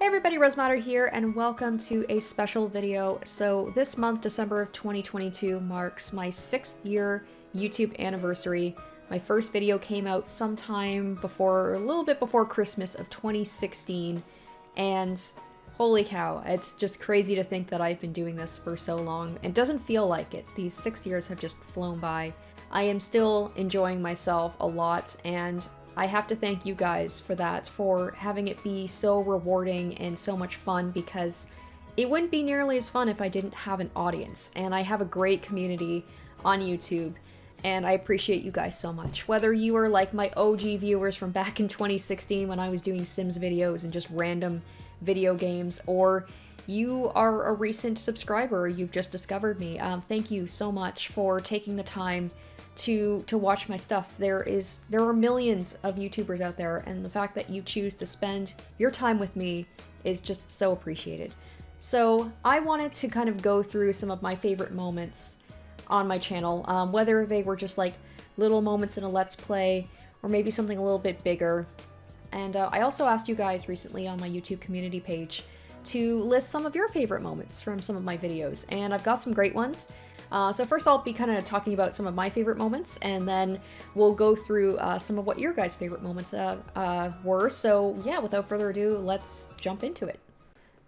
Hey everybody, Rosematter here, and welcome to a special video. So this month, December of 2022, marks my 6th year YouTube anniversary. My first video came out sometime before, a little bit before Christmas of 2016, and holy cow, it's just crazy to think that I've been doing this for so long. It doesn't feel like it. These 6 years have just flown by. I am still enjoying myself a lot, and I have to thank you guys for that, for having it be so rewarding and so much fun, because it wouldn't be nearly as fun if I didn't have an audience. And I have a great community on YouTube, and I appreciate you guys so much. Whether you are like my OG viewers from back in 2016 when I was doing Sims videos and just random video games, or you are a recent subscriber, you've just discovered me, thank you so much for taking the time to watch my stuff. There are millions of YouTubers out there, and the fact that you choose to spend your time with me is just so appreciated. So I wanted to kind of go through some of my favorite moments on my channel, whether they were just like little moments in a Let's Play or maybe something a little bit bigger. And I also asked you guys recently on my YouTube community page to list some of your favorite moments from some of my videos, and I've got some great ones. So first I'll be kind of talking about some of my favorite moments, and then we'll go through some of what your guys' favorite moments were. So yeah, without further ado, let's jump into it.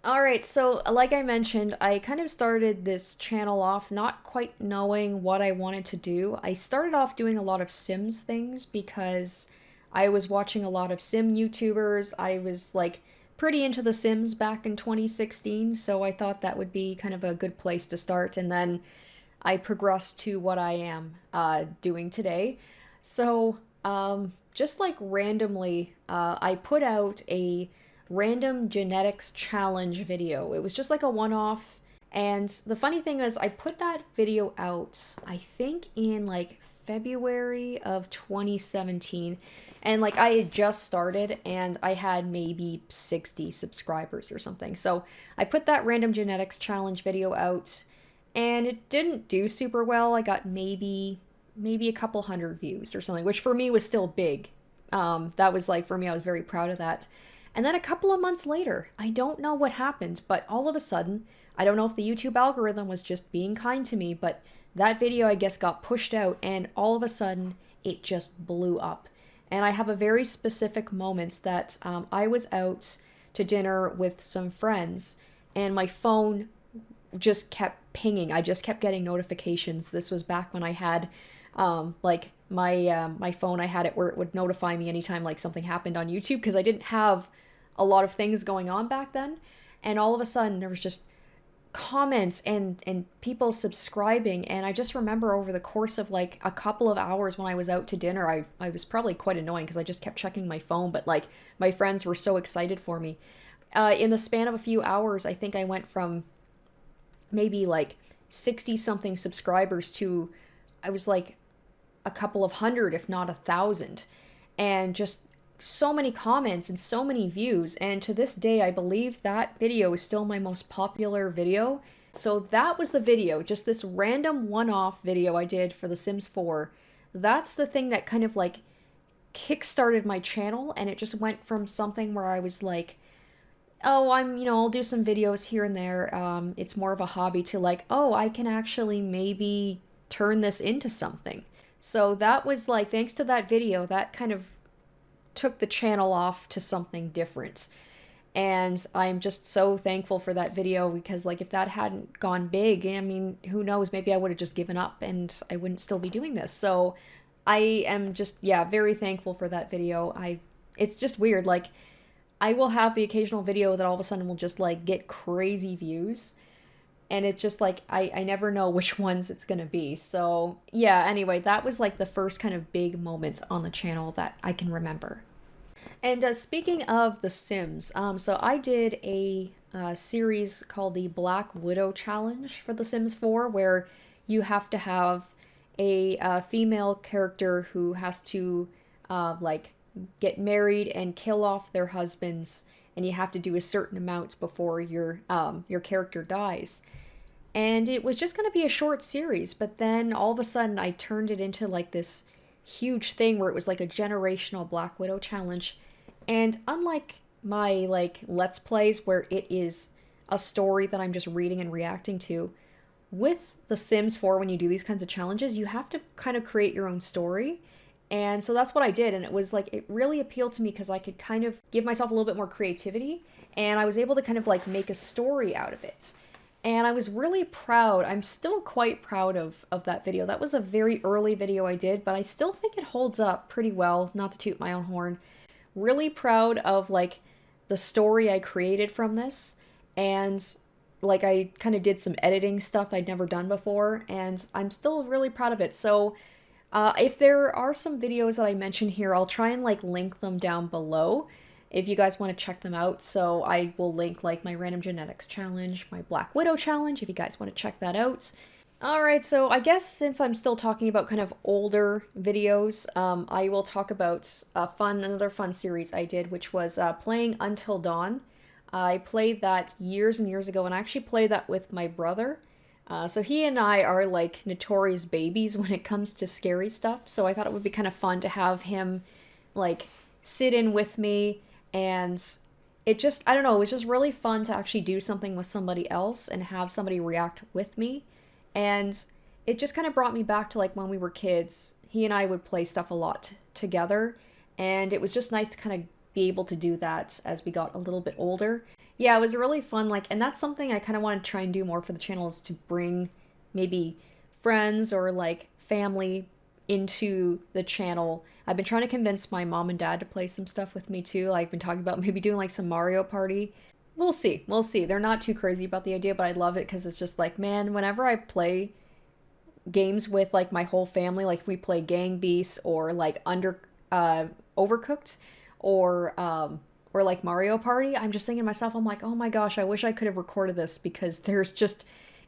Alright, so like I mentioned, I kind of started this channel off not quite knowing what I wanted to do. I started off doing a lot of Sims things because I was watching a lot of Sim YouTubers. I was like pretty into The Sims back in 2016, so I thought that would be kind of a good place to start, and then I progressed to what I am doing today. So just like randomly, I put out a random genetics challenge video. It was just like a one-off, and the funny thing is I put that video out, I think in like February of 2017, and like I had just started and I had maybe 60 subscribers or something. So I put that random genetics challenge video out, and it didn't do super well. I got maybe a couple hundred views or something, which for me was still big. That was like, for me, I was very proud of that. And then a couple of months later, I don't know what happened, but all of a sudden, I don't know if the YouTube algorithm was just being kind to me, but that video, I guess, got pushed out, and all of a sudden, it just blew up. And I have a very specific moments that I was out to dinner with some friends, and my phone just kept pinging. I just kept getting notifications. This was back when I had like my phone, I had it where it would notify me anytime like something happened on YouTube, because I didn't have a lot of things going on back then. And all of a sudden there was just comments and people subscribing, and I just remember over the course of like a couple of hours when I was out to dinner, I was probably quite annoying because I just kept checking my phone, but like my friends were so excited for me. In the span of a few hours, I think I went from maybe like 60 something subscribers to, I was like a couple of hundred, if not 1,000, and just so many comments and so many views. And to this day, I believe that video is still my most popular video. So that was the video, just this random one-off video I did for The Sims 4. That's the thing that kind of like kickstarted my channel, and it just went from something where I was like, oh, I'll do some videos here and there. It's more of a hobby, to like, oh, I can actually maybe turn this into something. So that was like, thanks to that video, that kind of took the channel off to something different. And I'm just so thankful for that video, because like if that hadn't gone big, I mean, who knows, maybe I would have just given up and I wouldn't still be doing this. So I am just, yeah, very thankful for that video. It's just weird, like I will have the occasional video that all of a sudden will just like get crazy views, and it's just like I never know which ones it's gonna be. So yeah, anyway, that was like the first kind of big moment on the channel that I can remember. And speaking of The Sims, so I did a series called the Black Widow Challenge for The Sims 4, where you have to have a female character who has to like get married and kill off their husbands, and you have to do a certain amount before your character dies. And it was just going to be a short series, but then all of a sudden I turned it into like this huge thing where it was like a generational Black Widow challenge. And unlike my like Let's Plays where it is a story that I'm just reading and reacting to. With The Sims 4, when you do these kinds of challenges, you have to kind of create your own story. And so that's what I did. And it was like, it really appealed to me because I could kind of give myself a little bit more creativity. And I was able to kind of like make a story out of it. And I was really proud. I'm still quite proud of that video. That was a very early video I did, but I still think it holds up pretty well, not to toot my own horn. Really proud of like the story I created from this. And like I kind of did some editing stuff I'd never done before, and I'm still really proud of it. So if there are some videos that I mention here, I'll try and like link them down below if you guys want to check them out. So I will link like my random genetics challenge, my Black Widow challenge, if you guys want to check that out. Alright, so I guess since I'm still talking about kind of older videos, I will talk about another fun series I did, which was playing Until Dawn. I played that years and years ago, and I actually played that with my brother. So he and I are like notorious babies when it comes to scary stuff, so I thought it would be kind of fun to have him like sit in with me, and it just, I don't know, it was just really fun to actually do something with somebody else and have somebody react with me. And it just kind of brought me back to like when we were kids. He and I would play stuff a lot together, and it was just nice to kind of be able to do that as we got a little bit older. Yeah, it was really fun, like, and that's something I kind of want to try and do more for the channel, is to bring maybe friends or like family into the channel. I've been trying to convince my mom and dad to play some stuff with me too. Like, I've been talking about maybe doing like some Mario Party. We'll see. We'll see. They're not too crazy about the idea, but I love it because it's just like, man, whenever I play games with like my whole family, like if we play Gang Beasts or like Overcooked or like Mario Party, I'm just thinking to myself, I'm like, oh my gosh, I wish I could have recorded this because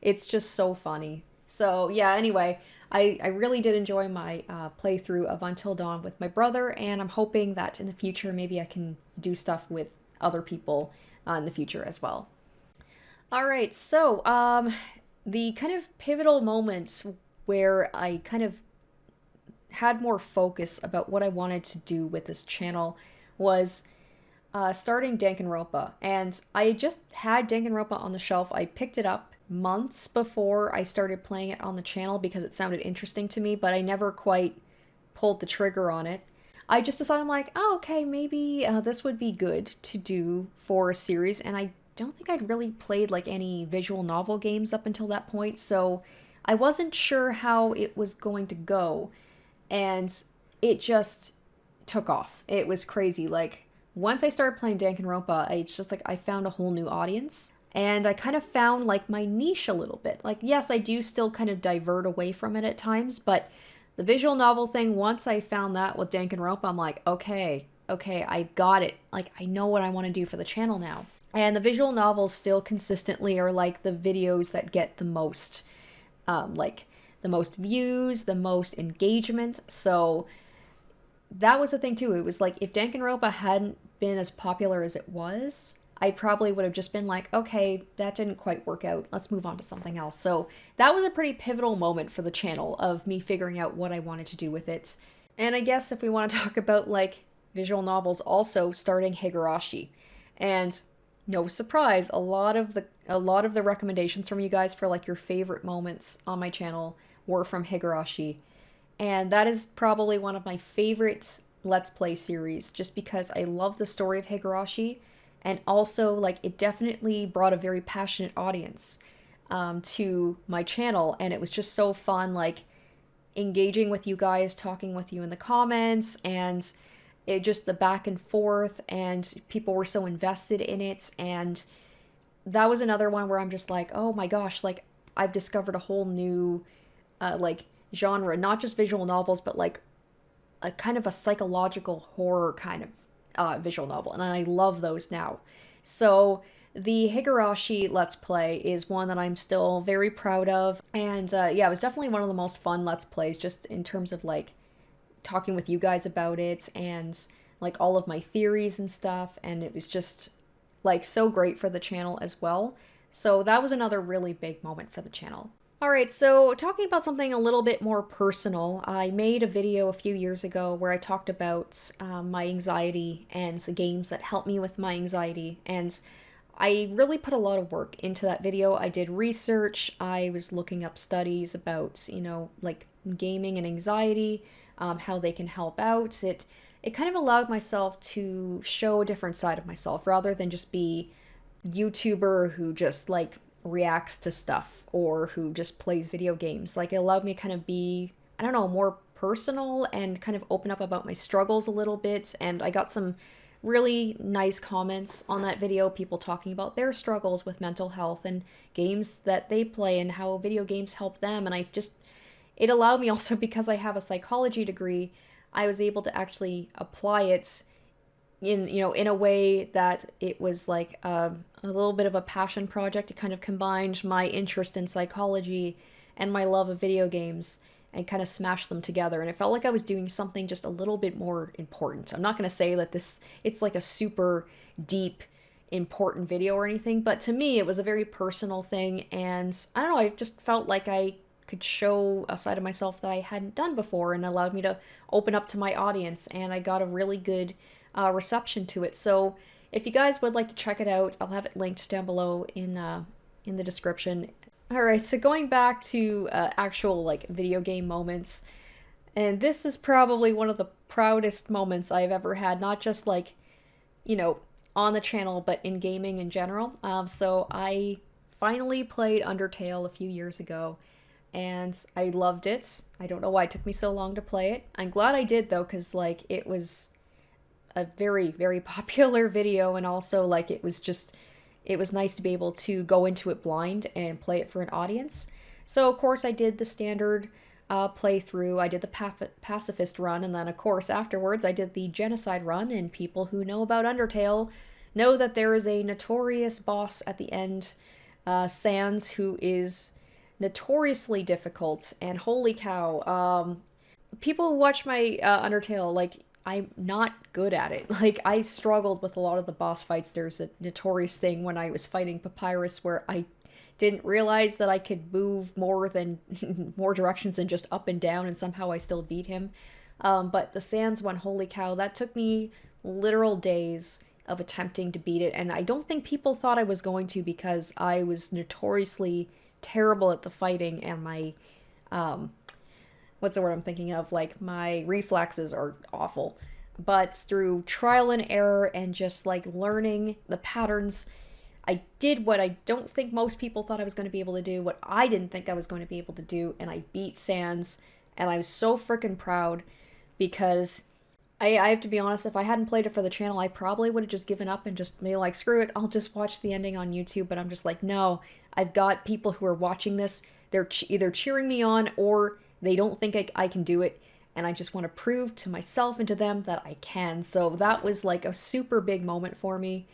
it's just so funny. So yeah, anyway, I really did enjoy my playthrough of Until Dawn with my brother, and I'm hoping that in the future maybe I can do stuff with other people in the future as well. All right, so the kind of pivotal moments where I kind of had more focus about what I wanted to do with this channel was starting Danganronpa. And I just had Danganronpa on the shelf. I picked it up months before I started playing it on the channel because it sounded interesting to me, but I never quite pulled the trigger on it. I just decided, I'm like, oh, okay, maybe this would be good to do for a series, and I don't think I'd really played like any visual novel games up until that point, so I wasn't sure how it was going to go, and it just took off. It was crazy. Like, once I started playing Danganronpa, it's just like I found a whole new audience, and I kind of found like my niche a little bit. Like, yes, I do still kind of divert away from it at times, but the visual novel thing, once I found that with Danganronpa, I'm like, okay, I got it. Like, I know what I want to do for the channel now. And the visual novels still consistently are like the videos that get the most, like the most views, the most engagement. So that was the thing too. It was like, if Danganronpa hadn't been as popular as it was, I probably would have just been like, okay, that didn't quite work out. Let's move on to something else. So that was a pretty pivotal moment for the channel of me figuring out what I wanted to do with it. And I guess if we want to talk about like visual novels, also starting Higurashi. And no surprise, a lot of the recommendations from you guys for like your favorite moments on my channel were from Higurashi. And that is probably one of my favorite Let's Play series, just because I love the story of Higurashi. And also, like, it definitely brought a very passionate audience to my channel. And it was just so fun, like, engaging with you guys, talking with you in the comments, and it just the back and forth, and people were so invested in it. And that was another one where I'm just like, oh my gosh, like, I've discovered a whole new, like, genre, not just visual novels, but like a kind of a psychological horror kind of visual novel, and I love those now. So the Higurashi Let's Play is one that I'm still very proud of, and yeah, it was definitely one of the most fun Let's Plays, just in terms of like talking with you guys about it and like all of my theories and stuff, and it was just like so great for the channel as well. So that was another really big moment for the channel. Alright, so talking about something a little bit more personal, I made a video a few years ago where I talked about my anxiety and the games that help me with my anxiety, and I really put a lot of work into that video. I did research, I was looking up studies about, like gaming and anxiety, how they can help out. It kind of allowed myself to show a different side of myself rather than just be YouTuber who just like reacts to stuff or who just plays video games. Like it allowed me to kind of be, I don't know, more personal and kind of open up about my struggles a little bit. And I got some really nice comments on that video, people talking about their struggles with mental health and games that they play and how video games help them. And it allowed me also, because I have a psychology degree, I was able to actually apply it in a way that it was like a little bit of a passion project. It kind of combined my interest in psychology and my love of video games and kind of smashed them together. And it felt like I was doing something just a little bit more important. I'm not going to say that it's like a super deep, important video or anything, but to me, it was a very personal thing. And I don't know, I just felt like I could show a side of myself that I hadn't done before, and allowed me to open up to my audience. And I got a really good reception to it. So if you guys would like to check it out, I'll have it linked down below in the description. All right, so going back to actual like video game moments, and this is probably one of the proudest moments I've ever had, not just like, on the channel, but in gaming in general. So I finally played Undertale a few years ago, and I loved it. I don't know why it took me so long to play it. I'm glad I did though, because like it was a very, very popular video, and also like it was nice to be able to go into it blind and play it for an audience. So of course I did the standard playthrough, I did the pacifist run, and then of course afterwards I did the genocide run, and people who know about Undertale know that there is a notorious boss at the end, Sans, who is notoriously difficult, and holy cow, people who watch my Undertale, like, I'm not good at it. Like, I struggled with a lot of the boss fights. There's a notorious thing when I was fighting Papyrus where I didn't realize that I could move more directions than just up and down, and somehow I still beat him. But the Sans one, holy cow, that took me literal days of attempting to beat it, and I don't think people thought I was going to, because I was notoriously terrible at the fighting, and my what's the word I'm thinking of? Like, my reflexes are awful. But through trial and error and just like learning the patterns, I did what I don't think most people thought I was going to be able to do, what I didn't think I was going to be able to do, and I beat Sans, and I was so freaking proud, because I have to be honest, if I hadn't played it for the channel, I probably would have just given up and just be like, screw it, I'll just watch the ending on YouTube. But I'm just like, no, I've got people who are watching this, they're either cheering me on or they don't think I can do it, and I just want to prove to myself and to them that I can. So that was like a super big moment for me.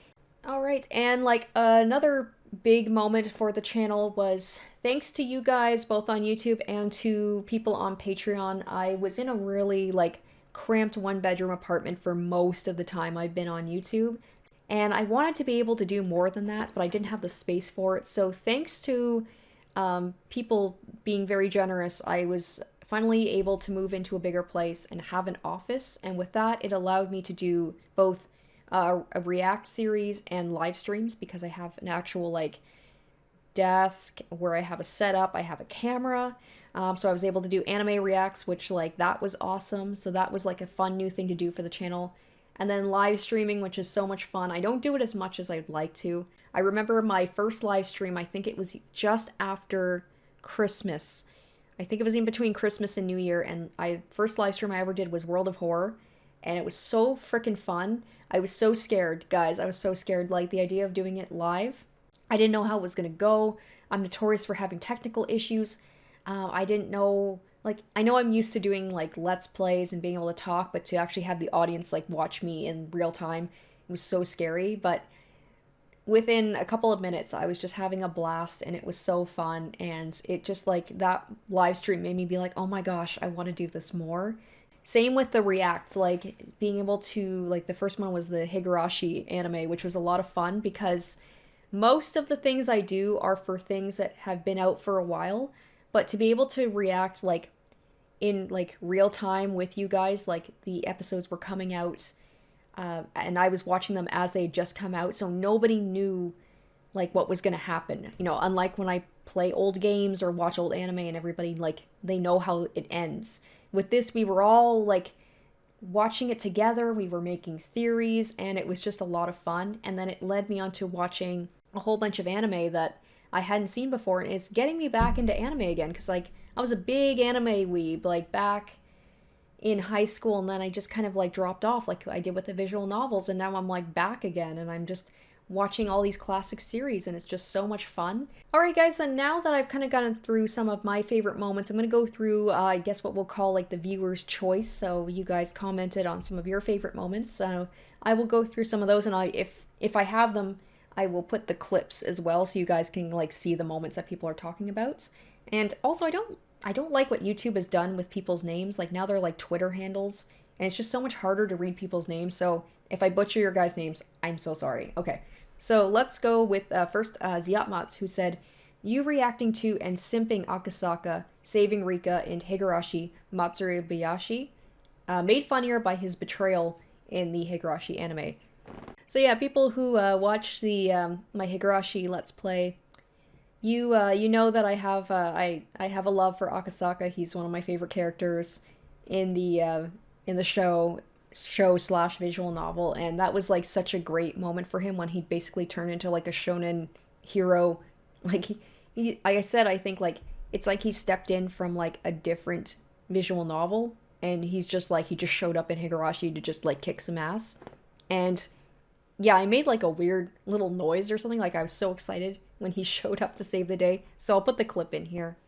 All right, and like another big moment for the channel was thanks to you guys, both on YouTube and to people on Patreon. I was in a really like cramped one-bedroom apartment for most of the time I've been on YouTube, and I wanted to be able to do more than that, but I didn't have the space for it. So thanks to people being very generous, I was finally able to move into a bigger place and have an office, and with that it allowed me to do both a React series and live streams, because I have an actual like desk where I have a setup, I have a camera, so I was able to do anime reacts, which like that was awesome. So that was like a fun new thing to do for the channel. And then live streaming, which is so much fun. I don't do it as much as I'd like to. I remember my first live stream, I think it was just after Christmas. I think it was in between Christmas and New Year, and first live stream I ever did was World of Horror, and it was so freaking fun. I was so scared, guys. I was so scared. Like, the idea of doing it live, I didn't know how it was gonna go. I'm notorious for having technical issues. I didn't know, like, I know I'm used to doing like Let's Plays and being able to talk, but to actually have the audience like watch me in real time, it was so scary. But within a couple of minutes, I was just having a blast, and it was so fun, and it just like, that live stream made me be like, oh my gosh, I want to do this more. Same with the React, like being able to, like the first one was the Higurashi anime, which was a lot of fun, because most of the things I do are for things that have been out for a while, but to be able to react like in like real time with you guys, like the episodes were coming out, and I was watching them as they had just come out, so nobody knew like what was gonna happen. You know, unlike when I play old games or watch old anime and everybody like they know how it ends. With this, we were all like watching it together, we were making theories, and it was just a lot of fun. And then it led me on to watching a whole bunch of anime that I hadn't seen before, and it's getting me back into anime again, because like I was a big anime weeb like back in high school, and then I just kind of like dropped off like I did with the visual novels, and now I'm like back again, and I'm just watching all these classic series, and it's just so much fun. Alright guys, and now that I've kind of gotten through some of my favorite moments, I'm going to go through, I guess what we'll call like the viewer's choice. So you guys commented on some of your favorite moments, so I will go through some of those, and if I have them, I will put the clips as well, so you guys can like see the moments that people are talking about. And also, I don't like what YouTube has done with people's names. Like now they're like Twitter handles, and it's just so much harder to read people's names. So if I butcher your guys' names, I'm so sorry. Okay, so let's go with first Ziatmats, who said, "You reacting to and simping Akasaka, saving Rika and Higurashi Matsurubayashi, made funnier by his betrayal in the Higurashi anime." So yeah, people who watch the my Higurashi Let's Play, you know that I have a love for Akasaka. He's one of my favorite characters in the show / visual novel, and that was like such a great moment for him when he basically turned into like a shonen hero. Like he like I said, I think like it's like he stepped in from like a different visual novel, and he's just like he just showed up in Higurashi to just like kick some ass. And yeah, I made like a weird little noise or something, like I was so excited when he showed up to save the day. So I'll put the clip in here.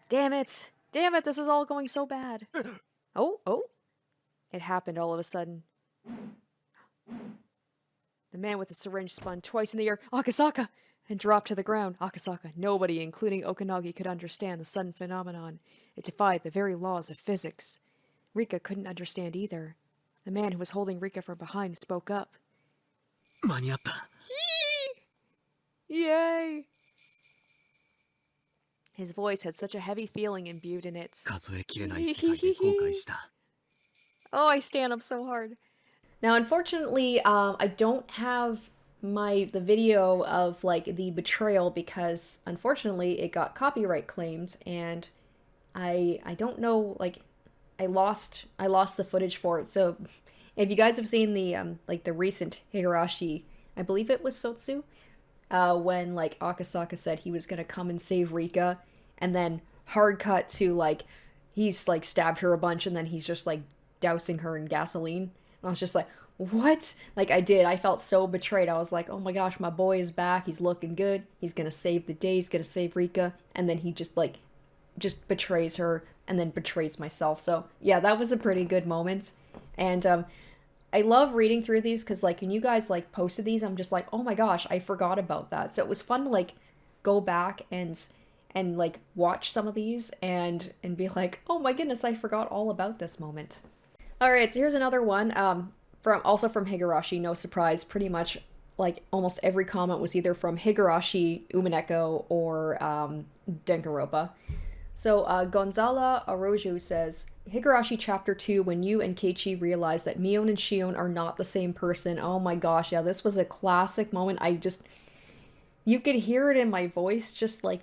Damn it! Damn it, this is all going so bad. Oh. It happened all of a sudden. The man with the syringe spun twice in the air, Akasaka, and dropped to the ground. Akasaka, nobody, including Okanagi, could understand the sudden phenomenon. It defied the very laws of physics. Rika couldn't understand either. The man who was holding Rika from behind spoke up. Yay! His voice had such a heavy feeling imbued in it. Oh, I stand up so hard. Now, unfortunately, I don't have the video of like the betrayal, because unfortunately it got copyright claimed, and I don't know, like I lost the footage for it. So if you guys have seen the like the recent Higurashi, I believe it was Sotsu, when like Akasaka said he was gonna come and save Rika, and then hard cut to like he's like stabbed her a bunch, and then he's just like dousing her in gasoline. And I was just like, what? Like I felt so betrayed. I was like, oh my gosh, my boy is back, he's looking good, he's gonna save the day, he's gonna save Rika, and then he just betrays her, and then betrays myself. So yeah, that was a pretty good moment. And I love reading through these, because like when you guys like posted these, I'm just like, oh my gosh, I forgot about that. So it was fun to like go back and like watch some of these and be like, oh my goodness, I forgot all about this moment. Alright, so here's another one, from Higurashi. No surprise, pretty much like almost every comment was either from Higurashi, Umineko, or Danganronpa. So Gonzala Aroju says, Higurashi Chapter 2, when you and Keiichi realize that Mion and Shion are not the same person. Oh my gosh, yeah, this was a classic moment. You could hear it in my voice, just like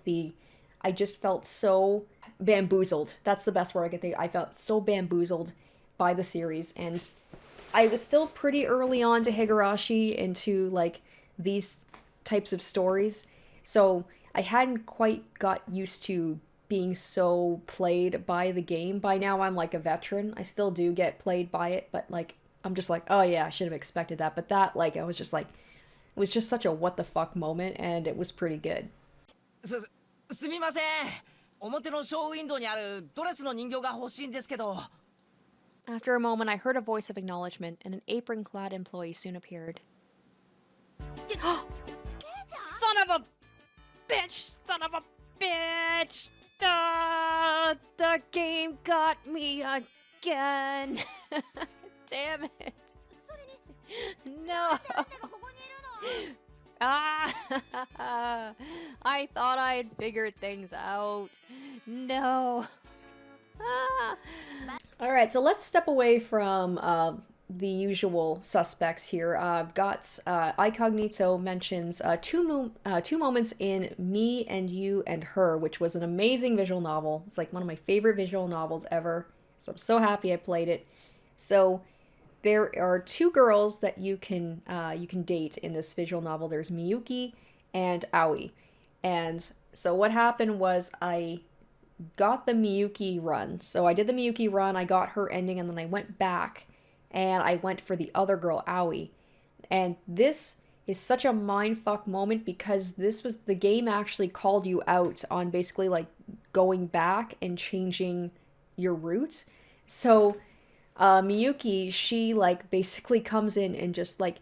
I just felt so bamboozled. That's the best word I could think. I felt so bamboozled by the series, and I was still pretty early on to Higurashi, into like these types of stories, so I hadn't quite got used to being so played by the game. By now I'm like a veteran. I still do get played by it, but like I'm just like, oh yeah, I should have expected that. But that, like, I was just like, it was just such a what the fuck moment, and it was pretty good. すみません。表のショーウィンドウにあるドレスの人形が欲しいんですけど。 After a moment, I heard a voice of acknowledgement, and an apron-clad employee soon appeared. Son of a bitch! Son of a bitch! The game got me again! Damn it! No! Ah! I thought I had figured things out. No. Ah. Alright, so let's step away from the usual suspects here. I've got Icognito mentions two moments in Me and You and Her, which was an amazing visual novel. It's like one of my favorite visual novels ever. So I'm so happy I played it. So there are two girls that you can date in this visual novel. There's Miyuki and Aoi. And so what happened was I got the Miyuki run. So I did the Miyuki run, I got her ending, and then I went back and I went for the other girl, Aoi. And this is such a mindfuck moment because this was the game actually called you out on basically like going back and changing your route. So Miyuki, she like basically comes in and just like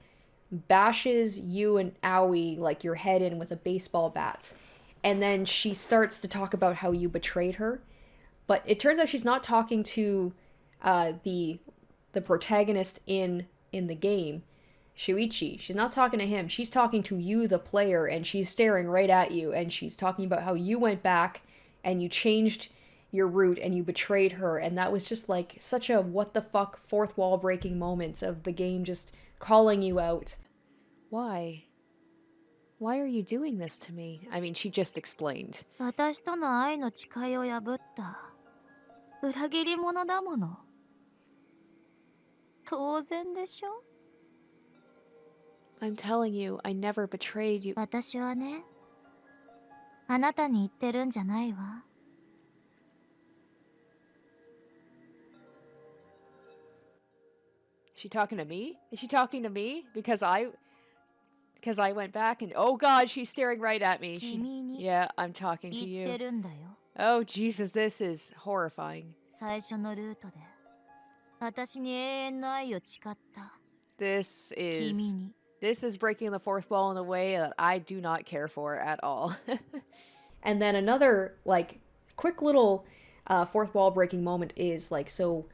bashes you and Aoi like your head in with a baseball bat. And then she starts to talk about how you betrayed her. But it turns out she's not talking to the protagonist in the game, Shuichi. She's not talking to him. She's talking to you, the player, and she's staring right at you. And she's talking about how you went back and you changed your route and you betrayed her. And that was just like such a what the fuck fourth wall breaking moment of the game just calling you out. Why? Why are you doing this to me? I mean, she just explained. 私との愛の誓いを破った裏切り者だもの。当然でしょ? I'm telling you, I never betrayed you. 私はね、あなたに言ってるんじゃないわ。Is she talking to me? Is she talking to me? Because I went back and oh god, she's staring right at me. Yeah, I'm talking to you. Oh Jesus, this is horrifying. 最初のルートで私に永遠の愛を誓った。 This is breaking the fourth wall in a way that I do not care for at all. And then another like quick little fourth wall breaking moment is like, so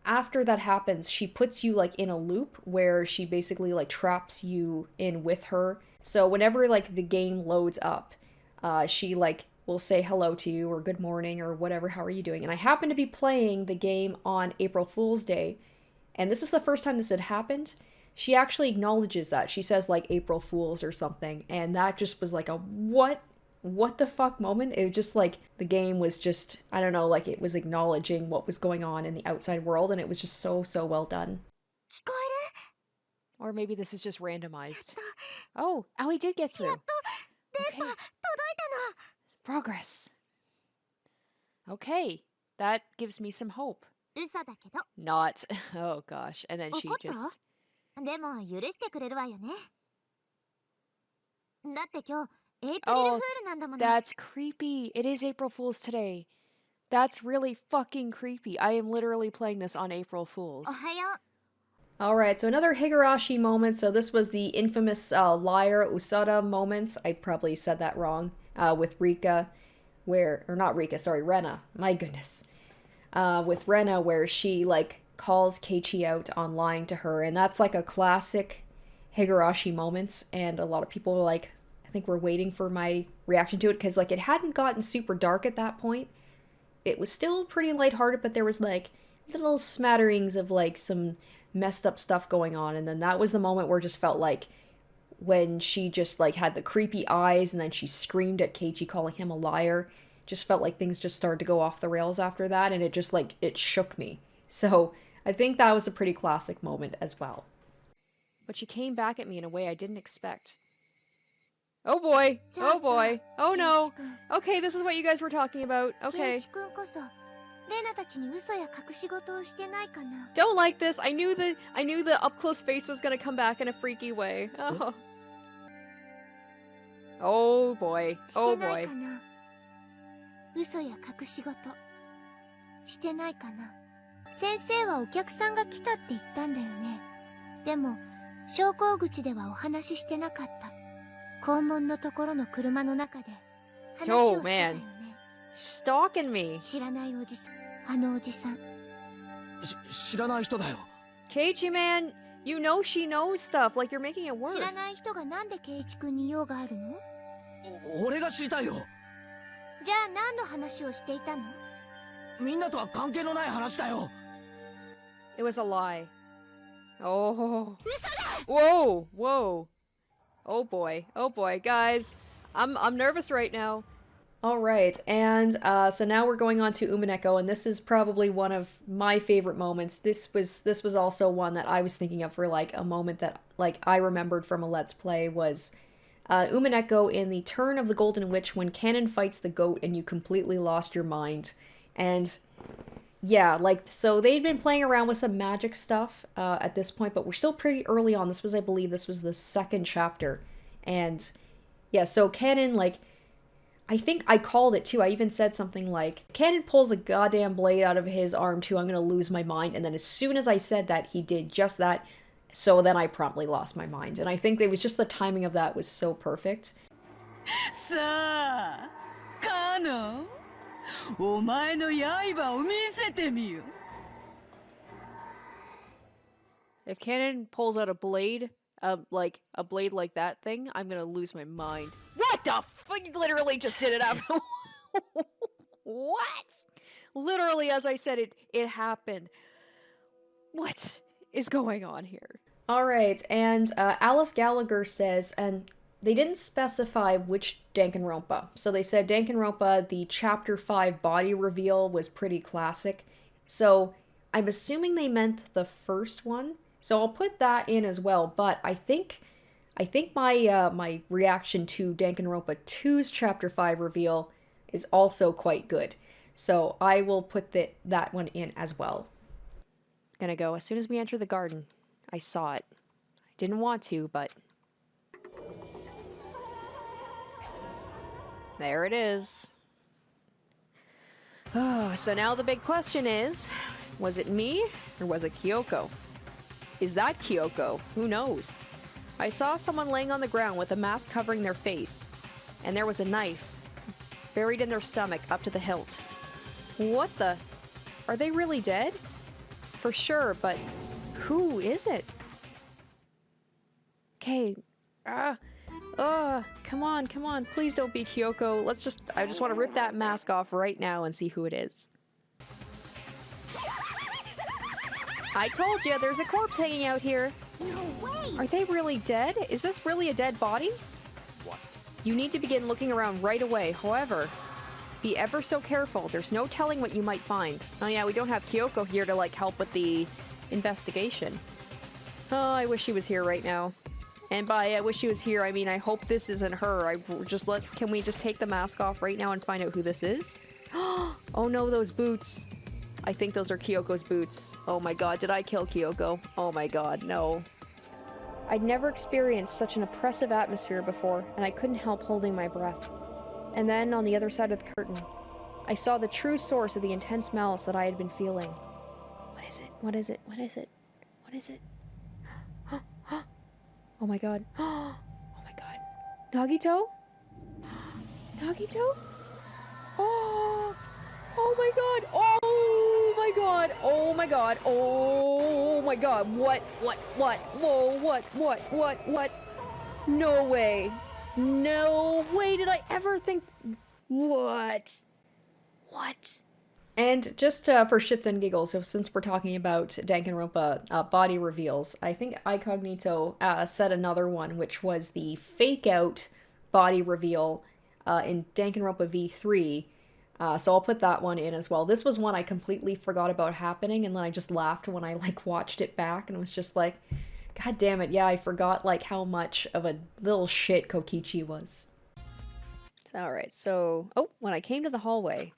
after that happens, she puts you like in a loop where she basically like traps you in with her. So whenever like the game loads up, she like will say hello to you or good morning or whatever, how are you doing? And I happen to be playing the game on April Fool's Day, and this is the first time this had happened. She actually acknowledges that. She says like April Fools or something, and that just was like a what the fuck moment. It was just like the game was just, I don't know, like it was acknowledging what was going on in the outside world, and it was just so well done. Or maybe this is just randomized. Oh, Aoi did get through. Okay. Progress. Okay, that gives me some hope. Not. Oh gosh. And then she just... でも許してくれるわよね。だって今日 Oh, that's creepy. It is April Fool's today. That's really fucking creepy. I am literally playing this on April Fool's. Alright, so another Higurashi moment. So this was the infamous liar Usada moment. I probably said that wrong. With Rika, Rena. My goodness. With Rena, where she, like, calls Keiichi out on lying to her. And that's, like, a classic Higurashi moment. And a lot of people, like, I think were waiting for my reaction to it. Because, like, it hadn't gotten super dark at that point. It was still pretty lighthearted, but there was, like, little smatterings of, like, some messed up stuff going on. And then that was the moment where it just felt like when she just like had the creepy eyes and then she screamed at Keiichi calling him a liar. Just felt like things just started to go off the rails after that, and it just like it shook me. So I think that was a pretty classic moment as well. But she came back at me in a way I didn't expect. Oh boy, oh boy, oh no. Okay, this is what you guys were talking about. Okay. Don't like this. I knew the up close face was gonna come back in a freaky way. Oh. Oh boy. Oh boy. 嘘や隠し事してないかな。先生はお客さんが来たって言ったんだよね。でも昇降口ではお話ししてなかった。校門のところの車の中で話をしてたよね。Stalking me. 知らないおじさん、あのおじさん。知らない人だよ。Keiichi man, You know she knows stuff, like you're making it 知ら worse. ない人がなんで圭一君に用があるの？俺が知りたいよ。じゃあ何の話をしていたの？みんなとは関係のない話だよ。 It was a lie. Oh. Whoa, whoa. Oh boy, guys. I'm nervous right now. All right, and so now we're going on to Umineko, and this is probably one of my favorite moments. This was also one that I was thinking of for like a moment that like I remembered from a Let's Play was Umineko in the Turn of the Golden Witch when Canon fights the goat and you completely lost your mind. And yeah, like, so they'd been playing around with some magic stuff at this point, but we're still pretty early on. This was, I believe, this was the second chapter. And yeah, so Canon, like, I think I called it too. I even said something like, Canon pulls a goddamn blade out of his arm too, I'm gonna lose my mind. And then as soon as I said that, he did just that. So then I promptly lost my mind. And I think it was just the timing of that was so perfect. さあ、カノン、お前の刃を見せてみよ。 If Canon pulls out a blade, like a blade like that thing, I'm gonna lose my mind. What the fuck? You literally just did it after. What? Literally, as I said, it happened. What is going on here? All right, and Alice Gallagher says, and they didn't specify which Danganronpa. So they said Danganronpa, the Chapter 5 body reveal was pretty classic. So I'm assuming they meant the first one. So I'll put that in as well. But I think my my reaction to Danganronpa 2's Chapter 5 reveal is also quite good. So I will put that one in as well. Gonna go as soon as we enter the garden. I saw it. I didn't want to, but there it is. Oh, so now the big question is, was it me or was it Kyoko? Is that Kyoko? Who knows? I saw someone laying on the ground with a mask covering their face, and there was a knife buried in their stomach up to the hilt. What the? Are they really dead? For sure, but who is it? Okay. Come on. Please don't be Kyoko. I just want to rip that mask off right now and see who it is. I told you, there's a corpse hanging out here. No way! Are they really dead? Is this really a dead body? What? You need to begin looking around right away. However, be ever so careful. There's no telling what you might find. Oh yeah, we don't have Kyoko here to like help with the investigation. Oh, I wish she was here right now. And by I wish she was here, I mean I hope this isn't her. Can we just take the mask off right now and find out who this is? Oh no, those boots. I think those are Kyoko's boots. Oh my god, did I kill Kyoko? Oh my god, no. I'd never experienced such an oppressive atmosphere before, and I couldn't help holding my breath. And then, on the other side of the curtain, I saw the true source of the intense malice that I had been feeling. What is it? What is it? What is it? What is it? Oh my god. Oh my god. Nagito? Nagito? Oh! Oh my god! Oh my god! Oh my god! Oh my god! What? Whoa, what? No way! No way did I ever think... What? And just for shits and giggles, so since we're talking about Danganronpa body reveals, I think iCognito said another one, which was the fake-out body reveal in Danganronpa V3. So I'll put that one in as well. This was one I completely forgot about happening, and then I just laughed when I like watched it back, and it was just like, god damn it, yeah, I forgot like how much of a little shit Kokichi was. Alright, so, when I came to the hallway,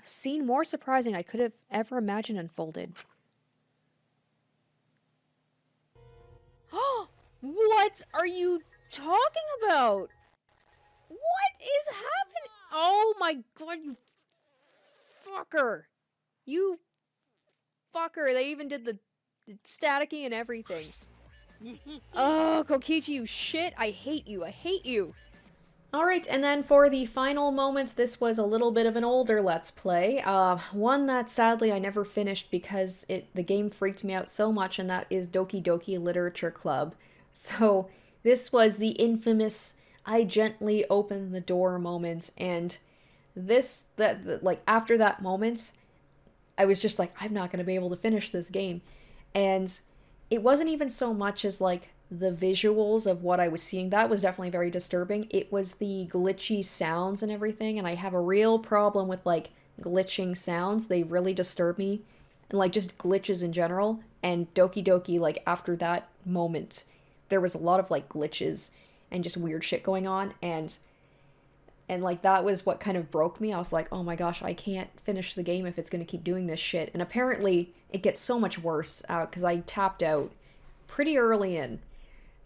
a scene more surprising I could have ever imagined unfolded. What are you talking about? What is happening? Oh my god, you fucker. You fucker. They even did the staticky and everything. Oh, Kokichi, you shit. I hate you. Alright, and then for the final moments, this was a little bit of an older Let's Play. One that sadly I never finished because the game freaked me out so much, and that is Doki Doki Literature Club. So this was the infamous I gently opened the door moment, and after that moment, I was just like, I'm not going to be able to finish this game. And it wasn't even so much as like the visuals of what I was seeing. That was definitely very disturbing. It was the glitchy sounds and everything, and I have a real problem with like glitching sounds. They really disturb me, and like just glitches in general. And Doki Doki, like after that moment, there was a lot of like glitches and just weird shit going on, and like that was what kind of broke me. I was like, oh my gosh, I can't finish the game if it's going to keep doing this shit. And apparently it gets so much worse because I tapped out pretty early in.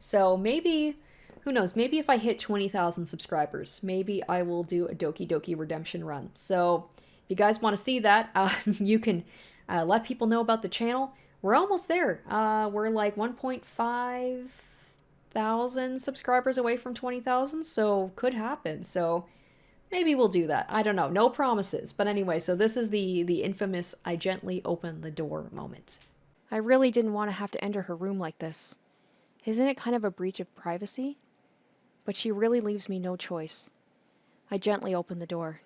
So maybe, who knows, maybe if I hit 20,000 subscribers, maybe I will do a Doki Doki redemption run. So if you guys want to see that, you can let people know about the channel. We're almost there. We're like 1.5 thousand subscribers away from 20,000, so could happen. So maybe we'll do that. I don't know. No promises. But anyway, so this is the infamous I gently opened the door moment. I really didn't want to have to enter her room like this. Isn't it kind of a breach of privacy? But she really leaves me no choice. I gently open the door.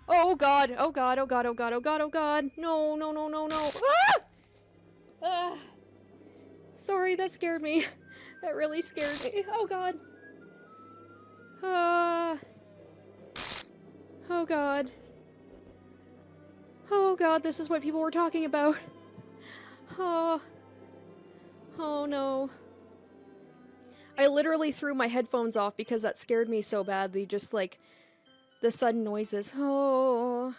Oh god! Oh god! Oh god! Oh god! Oh god! Oh god! No! No! No! No! No! Ah! Sorry, that scared me. That really scared me. Oh god. Oh god. Oh god, this is what people were talking about. Oh no. I literally threw my headphones off because that scared me so badly, just like the sudden noises. Oh.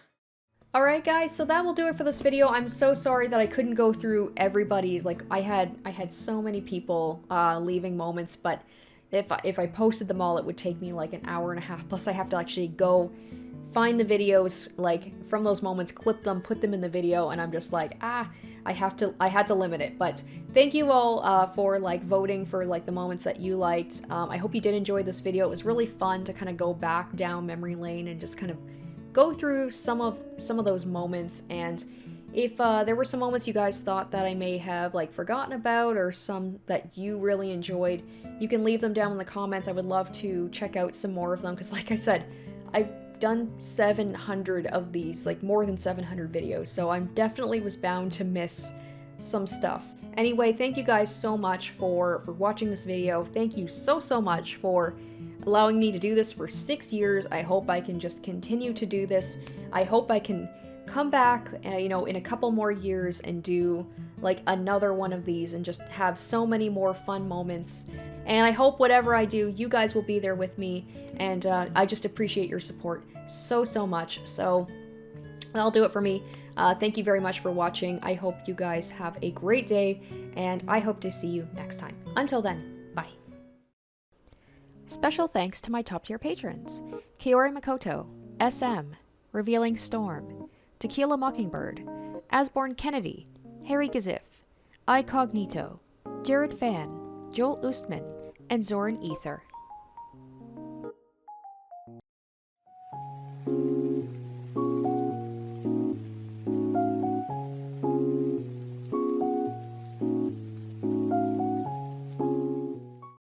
Alright guys, so that will do it for this video. I'm so sorry that I couldn't go through everybody's, like I had so many people leaving moments, but if I posted them all, it would take me like an hour and a half, plus I have to actually go find the videos like from those moments, clip them, put them in the video, and I'm just like, I had to limit it. But thank you all for like voting for like the moments that you liked. I hope you did enjoy this video. It was really fun to kind of go back down memory lane and just kind of go through some of those moments, and if there were some moments you guys thought that I may have like forgotten about, or some that you really enjoyed, you can leave them down in the comments. I would love to check out some more of them, because like I said, I've done 700 of these, like more than 700 videos, so I definitely was bound to miss some stuff. Anyway, thank you guys so much for watching this video. Thank you so much for allowing me to do this for 6 years. I hope I can just continue to do this. I hope I can come back, you know, in a couple more years and do like another one of these and just have so many more fun moments. And I hope whatever I do, you guys will be there with me, and I just appreciate your support so much. So that'll do it for me. Thank you very much for watching. I hope you guys have a great day, and I hope to see you next time. Until then, bye. Special thanks to my top tier patrons: Kiori Makoto, SM, Revealing Storm, Tequila Mockingbird, Asborn Kennedy, Harry Gazif, iCognito, Jared Fan, Joel Ustman, and Zoran Ether.